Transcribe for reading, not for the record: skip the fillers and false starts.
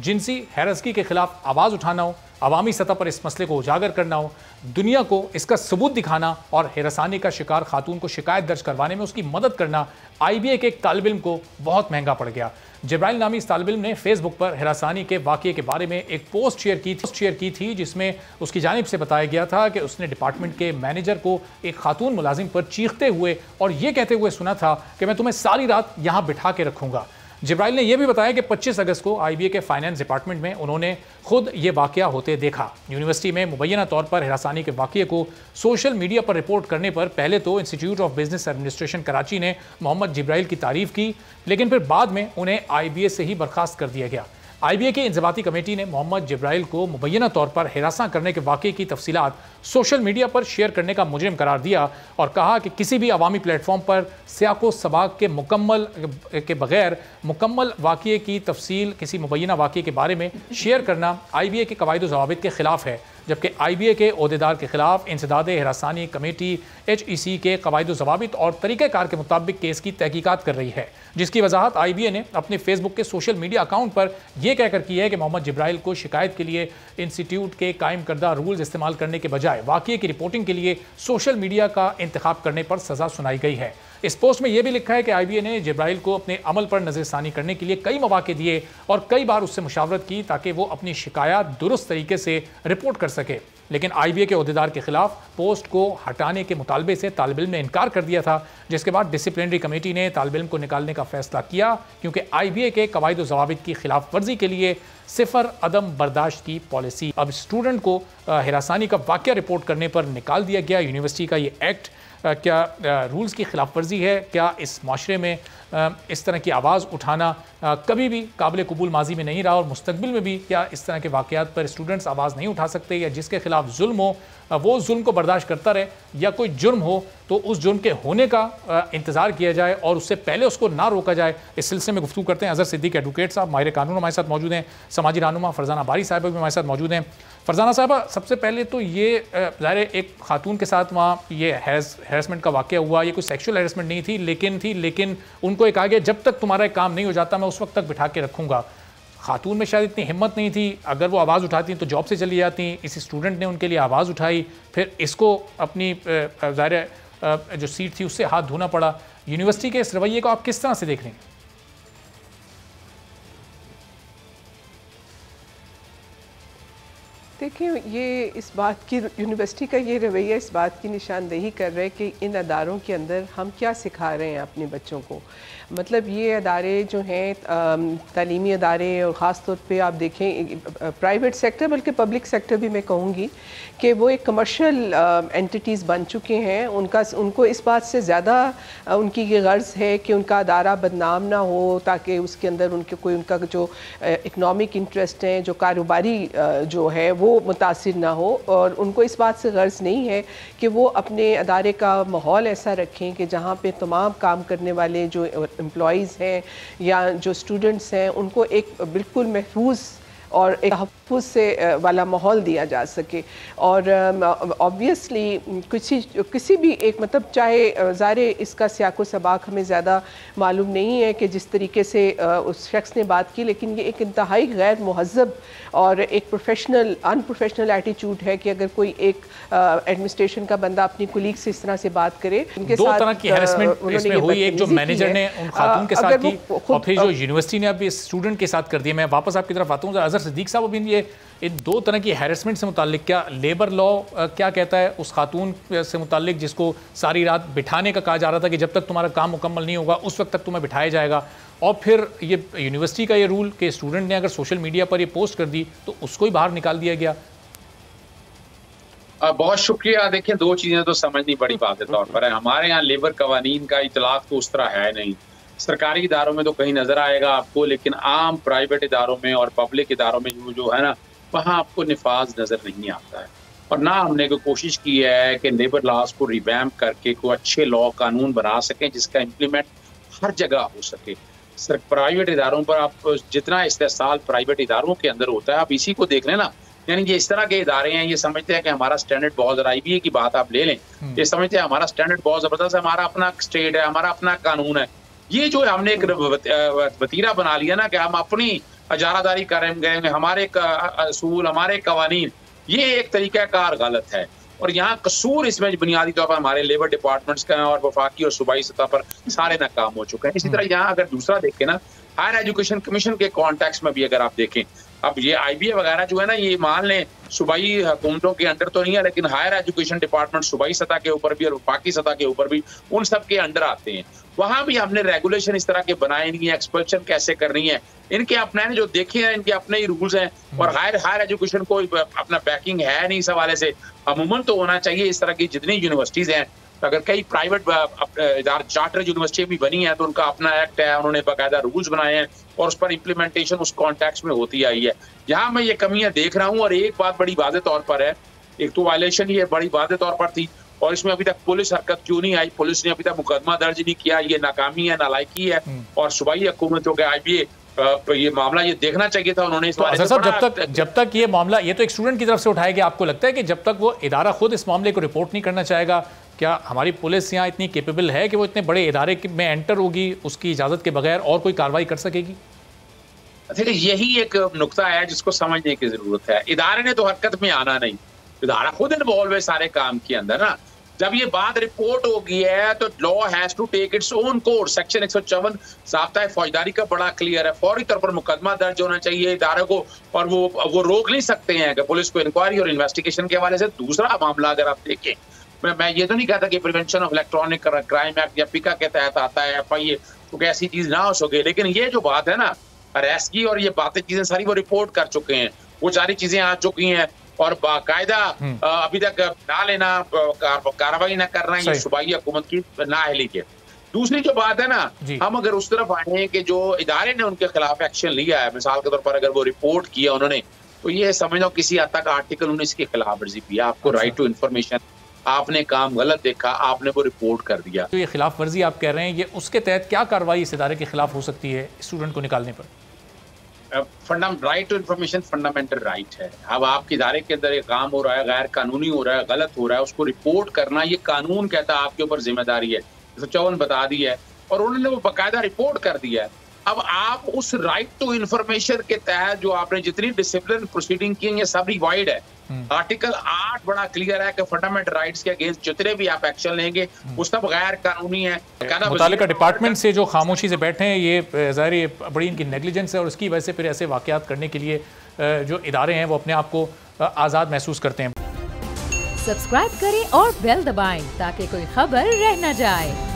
जिनसी हैरसगी के खिलाफ आवाज़ उठाना हो, अवामी सतह पर इस मसले को उजागर करना हो, दुनिया को इसका सबूत दिखाना और हिरासानी का शिकार खातून को शिकायत दर्ज करवाने में उसकी मदद करना IBA के एक तालिब इल्म को बहुत महंगा पड़ गया। जिब्राइल नामी इस तालिब इल्म ने फेसबुक पर हिरासानी के वाक़ये के बारे में एक पोस्ट शेयर की थी जिसमें उसकी जानिब से बताया गया था कि उसने डिपार्टमेंट के मैनेजर को एक खातून मुलाजिम पर चीखते हुए और ये कहते हुए सुना था कि मैं तुम्हें सारी रात यहाँ बिठा के रखूँगा। जिब्राइल ने यह भी बताया कि 25 अगस्त को IBA के फाइनेंस डिपार्टमेंट में उन्होंने खुद ये वाक़या होते देखा। यूनिवर्सिटी में मुबैना तौर पर हिरासानी के वाक़ये को सोशल मीडिया पर रिपोर्ट करने पर पहले तो institute of business administration Karachi ने मोहम्मद जिब्राइल की तारीफ की, लेकिन फिर बाद में उन्हें IBA से ही बर्खास्त कर दिया गया। IBA की इंज़बाती कमेटी ने मोहम्मद जिब्राइल को मुबैना तौर पर हिरासा करने के वाक़ये की तफसीलात सोशल मीडिया पर शेयर करने का मुजरिम करार दिया और कहा कि किसी भी अवामी प्लेटफॉर्म पर सियाको सबाक के बगैर मुकम्मल वाक़ये की तफसील किसी मुबैना वाक़ये के बारे में शेयर करना IBA के कवायद व ज़वाबित के ख़िलाफ़ है, जबकि IBA के ओहदेदार के खिलाफ इंसदाद हिरासानी कमेटी HEC के कवायद व ज़वाबित और तरीक़ाकार के मुताबिक केस की तहकीकात कर रही है, जिसकी वजाहत IBA ने अपने फेसबुक के सोशल मीडिया अकाउंट पर यह कहकर की है कि मोहम्मद जिब्राइल को शिकायत के लिए इंस्टीट्यूट के कायम करदा रूल्स इस्तेमाल करने के बजाय वाक़ये की रिपोर्टिंग के लिए सोशल मीडिया का इंतखाब करने पर सज़ा सुनाई गई है। इस पोस्ट में यह भी लिखा है कि IBA ने जिब्राइल को अपने अमल पर नज़रसानी करने के लिए कई मौके दिए और कई बार उससे मुशावरत की ताकि वो अपनी शिकायत दुरुस्त तरीके से रिपोर्ट कर सके, लेकिन IBA के ओहदेदार के खिलाफ पोस्ट को हटाने के मुतालबे से तालिब इल्म ने इनकार कर दिया था, जिसके बाद डिसिप्लिनरी कमेटी ने तालिब इल्म को निकालने का फैसला किया क्योंकि IBA के कवायद व ज़वाबित की खिलाफ वर्जी के लिए सिफर अदम बर्दाश्त की पॉलिसी। अब स्टूडेंट को हिरासानी का वाक़या रिपोर्ट करने पर निकाल दिया गया। यूनिवर्सिटी का ये एक्ट क्या रूल्स की खिलाफ वर्जी है? क्या इस माशरे में इस तरह की आवाज़ उठाना कभी भी काबिल कबूल माजी में नहीं रहा और मुस्तकबिल में भी क्या इस तरह के वाक़यात पर स्टूडेंट्स आवाज़ नहीं उठा सकते, या जिसके खिलाफ जुल्म हो वो जुल्म को बर्दाश्त करता रहे, या कोई जुर्म हो तो उस जुर्म के होने का इंतज़ार किया जाए और उससे पहले उसको ना रोका जाए? इस सिलसिले में गुफ्तगू करते हैं अज़हर सिद्दीक एडवोकेट साहब, माहिर कानून हमारे साथ मौजूद हैं, समाजी रहनुमा फरजाना बारी साहिबा भी हमारे साथ मौजूद हैं। फरजाना साहबा, सबसे पहले तो ये ज़ाहिर एक खातून के साथ वहाँ ये हैरेसमेंट का वाक़या हुआ, ये कोई सेक्शुअल हैरेसमेंट नहीं थी, लेकिन उनको एक कहा गया जब तक तुम्हारा काम नहीं हो जाता मैं उस वक्त तक बिठा के रखूँगा। खातून में शायद इतनी हिम्मत नहीं थी, अगर वो आवाज़ उठाती तो जॉब से चली जाती। इस स्टूडेंट ने उनके लिए आवाज़ उठाई, फिर इसको अपनी ज़ाहिर जो सीट थी उससे हाथ धोना पड़ा। यूनिवर्सिटी के इस रवैये को आप किस तरह से देख रहे हैं? देखिए, ये इस बात की यूनिवर्सिटी का ये रवैया इस बात की निशानदेही कर रहा है कि इन अदारों के अंदर हम क्या सिखा रहे हैं अपने बच्चों को। मतलब ये अदारे जो हैं तालीमी अदारे, और ख़ास तौर पे आप देखें प्राइवेट सेक्टर बल्कि पब्लिक सेक्टर भी मैं कहूँगी कि वो एक कमर्शियल एंटिटीज़ बन चुके हैं। उनको इस बात से ज़्यादा उनकी ये गर्ज़ है कि उनका अदारा बदनाम ना हो, ताकि उसके अंदर उनका जो इकनॉमिक इंटरेस्ट हैं, जो कारोबारी जो है वो मुतासिर ना हो, और उनको इस बात से गर्ज़ नहीं है कि वो अपने अदारे का माहौल ऐसा रखें कि जहाँ पे तमाम काम करने वाले जो एम्प्लॉइज़ हैं या जो स्टूडेंट्स हैं उनको एक बिल्कुल महफूज और एक तहफ़्फ़ुज़ से वाला माहौल दिया जा सके। और ऑब्वियसली किसी भी एक मतलब चाहे ज़ाहिर इसका सियाको सबाक हमें ज़्यादा मालूम नहीं है कि जिस तरीके से उस शख्स ने बात की, लेकिन ये एक इंतहाई गैर मुहज़्ज़ब और एक अनप्रोफेशनल एटीट्यूड है कि अगर कोई एक एडमिनिस्ट्रेशन का बंदा अपनी कुलीग से इस तरह से बात करे। उनके दो तरह की हैरेसमेंट इसमें हुई, एक जो मैनेजर ने उन खातून के साथ की और फिर जो यूनिवर्सिटी ने अब इस स्टूडेंट के साथ कर दिया। मैं वापस आपकी तरफ आता हूँ। अज़हर सिद्दीक साहब, अभी ये इन दो तरह की हैरेसमेंट से मुताल्लिक क्या लेबर लॉ क्या कहता है उस खातून से मुताल्लिक जिसको सारी रात बिठाने का कहा जा रहा था कि जब तक तुम्हारा काम मुकम्मल नहीं होगा उस वक्त तक तुम्हें बिठाया जाएगा, और फिर ये यूनिवर्सिटी का ये रूल कि स्टूडेंट ने अगर सोशल मीडिया पर ये पोस्ट कर दी तो उसको ही बाहर निकाल दिया गया? बहुत शुक्रिया। देखिए, दो चीज़ें तो समझनी बड़ी बात है तौर पर है। हमारे यहाँ लेबर कवानीन का इतलाक तो उस तरह है नहीं। सरकारी इदारों में तो कहीं नज़र आएगा आपको, लेकिन आम प्राइवेट इदारों में और पब्लिक इदारों में जो है ना, वहाँ आपको निफाज नज़र नहीं आता है। और ना हमने कोई कोशिश की है कि लेबर लॉज को रिवैम्प करके कोई अच्छे लॉ कानून बना सकें जिसका इम्प्लीमेंट हर जगह हो सके। सर, प्राइवेट इदारों पर आप जितना इस्तेसाल प्राइवेट इदारों के अंदर होता है, आप इसी को देख लें ना। यानी ये इस तरह के इदारे हैं, ये समझते हैं कि हमारा स्टैंडर्ड बहुत ज़रा IBA की बात आप ले लें, ये समझते हैं हमारा स्टैंडर्ड बहुत ज़बरदस्त है, हमारा अपना स्टेट है, हमारा अपना कानून है। ये जो हमने एक वतीरा बना लिया ना कि हम अपनी इजारादारी करेंगे, हमारे असूल, हमारे कवानीन, ये एक तरीक़ाकार गलत है। और यहाँ कसूर इसमें बुनियादी तौर पर हमारे लेबर डिपार्टमेंट्स का है और वफाकी और सूबाई सतह पर सारे नाकाम हो चुके हैं। इसी तरह यहाँ अगर दूसरा देखें ना, हायर एजुकेशन कमीशन के कॉन्टेक्स्ट में भी अगर आप देखें, अब ये IBA वगैरह जो है ना, ये मान लें सूबाई हुकूमतों के अंडर तो नहीं है, लेकिन हायर एजुकेशन डिपार्टमेंट सूबाई सतह के ऊपर भी और वफाकी सतह के ऊपर भी उन सब के अंडर आते हैं। वहां भी हमने रेगुलेशन इस तरह के बनाए नहीं है, एक्सपल्शन कैसे करनी है, इनके अपने जो देखे हैं, इनके अपने ही रूल्स हैं। और हायर एजुकेशन को अपना बैकिंग है नहीं इस हवाले से। अमूमन तो होना चाहिए इस तरह की जितनी यूनिवर्सिटीज हैं, अगर कई प्राइवेट चार्टर यूनिवर्सिटी भी बनी है तो उनका अपना एक्ट है, उन्होंने बाकायदा रूल्स बनाए हैं और उस पर इम्प्लीमेंटेशन उस कॉन्टेक्स्ट में होती आई है। यहाँ मैं ये कमियां देख रहा हूँ और एक बात बड़ी वाज़ेह तौर पर है, एक तो वायलेशन ये बड़ी वाज़ेह तौर पर थी और इसमें अभी तक पुलिस हरकत क्यों नहीं आई, पुलिस ने अभी तक मुकदमा दर्ज नहीं किया, ये नाकामी है, नालायकी है। और सूबाई हुकूमतों के IBA ये मामला ये देखना चाहिए था उन्होंने इस बारे में। जब तक ये मामला, ये तो एक स्टूडेंट की तरफ से उठाया गया, आपको लगता है कि जब तक वो इदारा खुद इस मामले को रिपोर्ट नहीं करना चाहेगा, क्या हमारी पुलिस यहाँ इतनी केपेबल है कि वो इतने बड़े इदारे में एंटर होगी, उसकी इजाज़त के बगैर और कोई कार्रवाई कर सकेगी? देखिए, यही एक नुक्ता है जिसको समझने की जरूरत है। इदारे ने तो हरकत में आना नहीं, इदारा खुद इन्वॉल्व है सारे काम के अंदर ना। जब ये बात रिपोर्ट हो गई है तो law has to take its own course. Section 154 ज़ाब्ता फौजदारी का बड़ा क्लियर है, फौरी तौर पर मुकदमा दर्ज होना चाहिए इदारे को और वो रोक नहीं सकते हैं कि पुलिस को इंक्वायरी और इन्वेस्टिगेशन के हवाले से। दूसरा मामला अगर आप देखें, मैं ये तो नहीं कहता कि prevention of electronic crime act या PICA के तहत आता है FIA, तो ऐसी चीज ना हो सके, लेकिन ये जो बात है ना अरेस्ट की और ये बातें चीजें सारी वो रिपोर्ट कर चुके हैं, वो सारी चीजें आ चुकी हैं और बाकायदा अभी तक ना लेना, कार्रवाई ना करना, ये सूबाई हुकूमत की नाअहली के। दूसरी जो बात है ना, हम अगर उस तरफ आए कि जो इदारे ने उनके खिलाफ एक्शन लिया है, मिसाल के तौर पर अगर वो रिपोर्ट किया उन्होंने, तो ये समझ लो किसी हद तक आर्टिकल 19 की खिलाफ वर्जी की। आपको राइट टू इन्फॉर्मेशन, आपने काम गलत देखा, आपने वो रिपोर्ट कर दिया। तो ये खिलाफ वर्जी आप कह रहे हैं, ये उसके तहत क्या कार्रवाई इस इदारे के खिलाफ हो सकती है स्टूडेंट को निकालने पर? Right to information fundamental right है। अब आपके इदारे के अंदर ये काम हो रहा है, गैर कानूनी हो रहा है, गलत हो रहा है, उसको रिपोर्ट करना ये कानून कहता है आपके ऊपर जिम्मेदारी है। 154 बता दी है और उन्होंने वो बाकायदा रिपोर्ट कर दिया है। अब आप उस राइट टू इन्फॉर्मेशन के तहत जो आपने जितनी डिसिप्लिन प्रोसीडिंग की ये सब रिवाइड है। आर्टिकल 8 बड़ा क्लियर है कि फंडामेंटल राइट्स के अगेंस्ट जितने भी आप एक्शन लेंगे वो सब गैर कानूनी है। मुतालिका डिपार्टमेंट से जो खामोशी से बैठे हैं, ये ज़ाहिर बड़ी इनकी नेग्लिजेंस है और उसकी वजह से फिर ऐसे वाक़यात करने के लिए जो इदारे हैं वो अपने आप को आज़ाद महसूस करते हैं। सब्सक्राइब करें और बेल दबाएं ताकि कोई खबर रह न जाए।